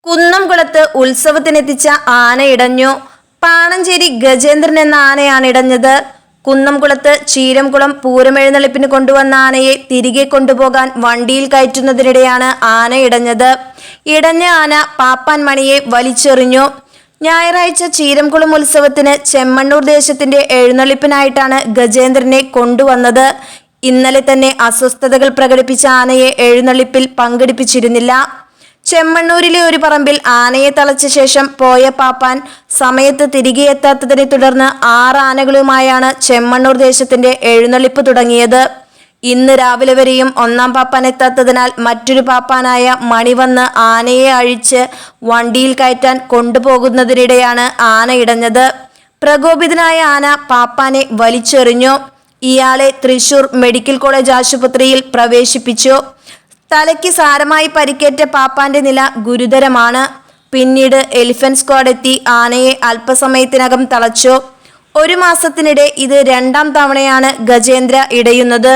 കുന്നംകുളത്ത് ഉത്സവത്തിനെത്തിച്ച ആന ഇടഞ്ഞു. പാണഞ്ചേരി ഗജേന്ദ്രൻ എന്ന ആനയാണ് ഇടഞ്ഞത്. കുന്നംകുളത്ത് ചീരംകുളം പൂരമെഴുന്നള്ളിപ്പിന് കൊണ്ടുവന്ന ആനയെ തിരികെ കൊണ്ടുപോകാൻ വണ്ടിയിൽ കയറ്റുന്നതിനിടെയാണ് ആന ഇടഞ്ഞത്. ഇടഞ്ഞ ആന പാപ്പാൻ മണിയെ വലിച്ചെറിഞ്ഞു. ഞായറാഴ്ച ചീരംകുളം ഉത്സവത്തിന് ചെമ്മണ്ണൂർ ദേശത്തിന്റെ എഴുന്നള്ളിപ്പിനായിട്ടാണ് ഗജേന്ദ്രനെ കൊണ്ടുവന്നത്. ഇന്നലെ തന്നെ അസ്വസ്ഥതകൾ പ്രകടിപ്പിച്ച ആനയെ എഴുന്നള്ളിപ്പിൽ പങ്കെടുപ്പിച്ചിരുന്നില്ല. ചെമ്മണ്ണൂരിലെ ഒരു പറമ്പിൽ ആനയെ തളച്ച ശേഷം പോയ പാപ്പാൻ സമയത്ത് തിരികെ എത്താത്തതിനെ തുടർന്ന് 6 ആനകളുമായാണ് ചെമ്മണ്ണൂർ ദേശത്തിന്റെ എഴുന്നള്ളിപ്പ് തുടങ്ങിയത്. ഇന്ന് രാവിലെ വരെയും 1-ാം പാപ്പാൻ എത്താത്തതിനാൽ മറ്റൊരു പാപ്പാനായ മണി വന്ന് ആനയെ അഴിച്ച് വണ്ടിയിൽ കയറ്റാൻ കൊണ്ടുപോകുന്നതിനിടെയാണ് ആന ഇടഞ്ഞത്. പ്രകോപിതനായ ആന പാപ്പാനെ വലിച്ചെറിഞ്ഞു. ഇയാളെ തൃശൂർ മെഡിക്കൽ കോളേജ് ആശുപത്രിയിൽ പ്രവേശിപ്പിച്ചു. തലയ്ക്ക് സാരമായി പരിക്കേറ്റ പാപ്പാന്റെ നില ഗുരുതരമാണ്. പിന്നീട് എലിഫന്റ് സ്ക്വാഡ് എത്തി ആനയെ അല്പസമയത്തിനകം തളച്ചു. 1 മാസത്തിനിടെ ഇത് 2-ാം തവണയാണ് ഗജേന്ദ്ര ഇടയുന്നത്.